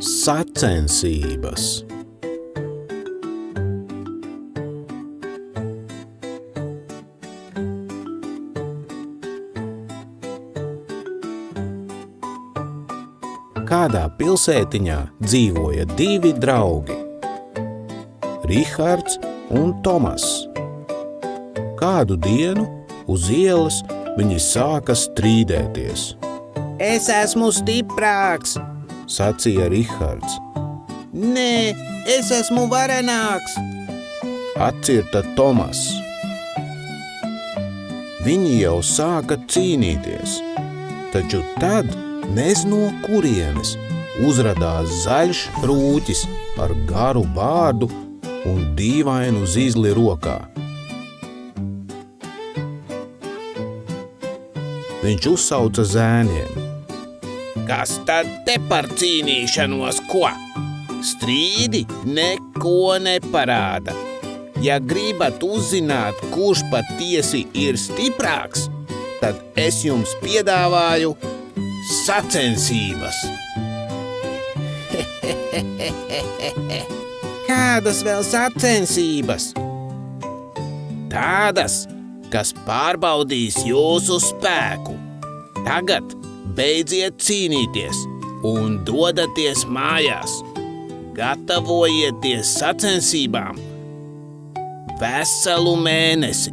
Sacensības. Kādā pilsētiņā dzīvoja divi draugi – Rihards un Tomas. Kādu dienu uz ielas viņi sāka strīdēties. Es esmu stiprāks, sacīja Rihards. Nē, es esmu varenāks, atcirta Tomas. Viņi jau sāka cīnīties, taču tad nez no kurienes uzradās zaļš rūķis ar garu bārdu un dīvainu zizli rokā. Viņš uzsauca zēniem. Kas tad te par cīnīšanos, ko? Strīdi neko neparāda. Ja gribat uzzināt, kurš patiesi ir stiprāks, tad es jums piedāvāju sacensības. Kādas vēl sacensības? Tādas, kas pārbaudīs jūsu spēku. Tagad beidziet cīnīties un dodaties mājās. Gatavojieties sacensībām veselu mēnesi.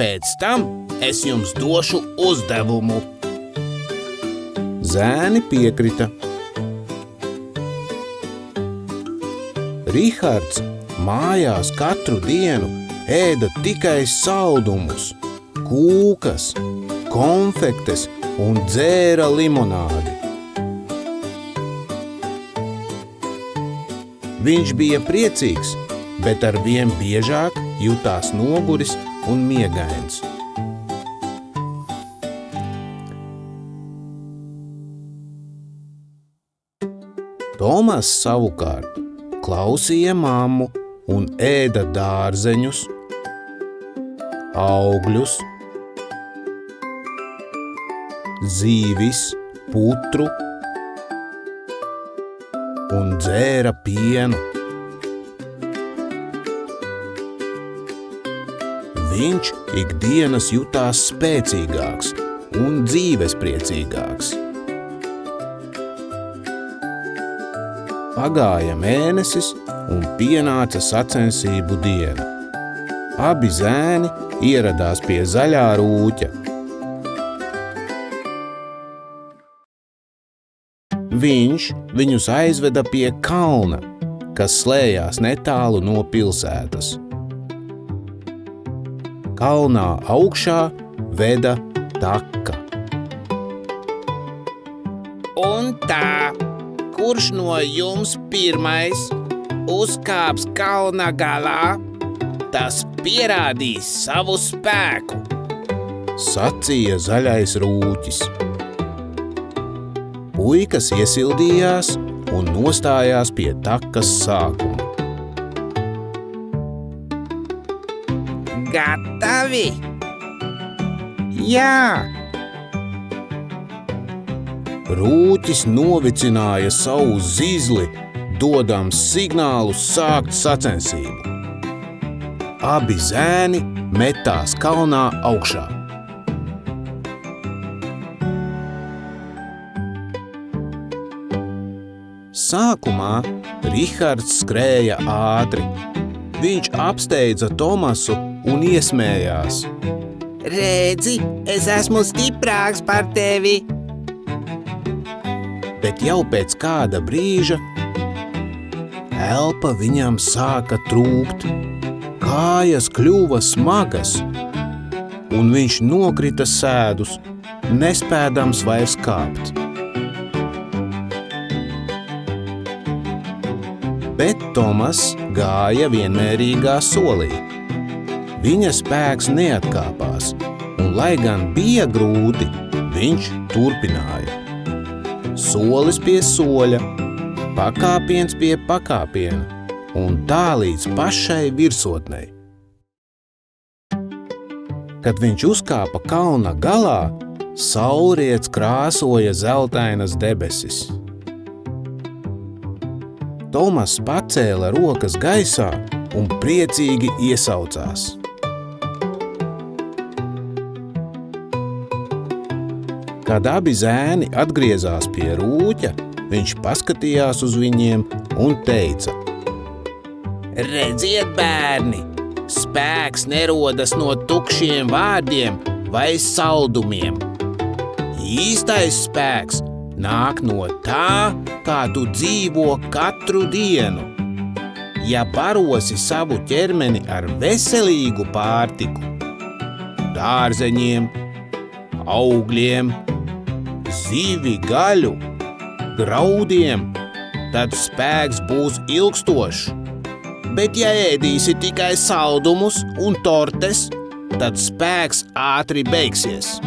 Pēc tam es jums došu uzdevumu. Zēni piekrita. Rihards mājās katru dienu ēda tikai saldumus, kūkas, konfektes un dzēra limonādi. Viņš bija priecīgs, bet arvien biežāk jutās noguris un miegains. Tomas savukārt klausīja mammu un ēda dārzeņus, augļus, zīvis, putru un dzēra pienu. Viņš ikdienas jutās spēcīgāks un dzīvespriecīgāks. Pagāja mēnesis un pienāca sacensību diena. Abi zēni ieradās pie zaļā rūķa. Viņš viņus aizveda pie kalna, kas slējās netālu no pilsētas. Kalnā augšā veda taka. Un tā, kurš no jums pirmais uzkāps kalna galā, tas pierādīs savu spēku, sacīja zaļais rūķis. Puikas iesildījās un nostājās pie takas sākuma. Gatavi? Jā! Rūķis novicināja savu zizli, dodams signālu sākt sacensību. Abi zēni metās kalnā augšā. Sākumā Rihards skrēja ātri. Viņš apsteidza Tomasu un iesmējās. Redzi, es esmu stiprāks par tevi! Bet jau pēc kāda brīža elpa viņam sāka trūkt. Kājas kļuva smagas, un viņš nokrita sēdus, nespēdams vairs kāpt. Bet Tomas gāja vienmērīgā solī. Viņa spēks neatkāpās, un lai gan bija grūti, viņš turpināja. Solis pie soļa, pakāpiens pie pakāpiena, un tā līdz pašai virsotnei. Kad viņš uzkāpa kalna galā, saulriets krāsoja zeltainas debesis. Tomas pacēla rokas gaisā un priecīgi iesaucās. Kad abi zēni atgriezās pie rūķa, viņš paskatījās uz viņiem un teica: Redziet, bērni, spēks nerodas no tukšiem vārdiem vai saldumiem. Īstais spēks nāk no tā, kā tu dzīvo katru dienu. Ja barosi savu ķermeni ar veselīgu pārtiku, dārzeņiem, augļiem, zivi, gaļu, graudiem, tad spēks būs ilgstošs. Bet ja ēdīsi tikai saldumus un tortes, tad spēks ātri beigsies.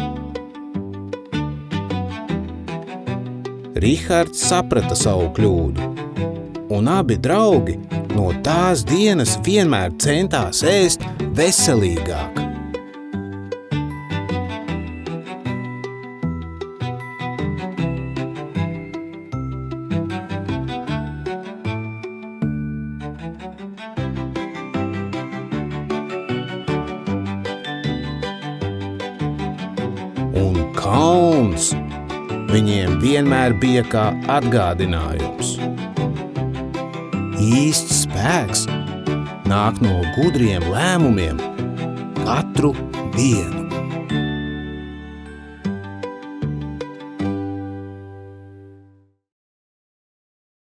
Rihards saprata savu kļūdu, un abi draugi no tās dienas vienmēr centās ēst veselīgāk. Un kauns viņiem vienmēr bija kā atgādinājums. Īsts spēks nāk no gudriem lēmumiem katru dienu.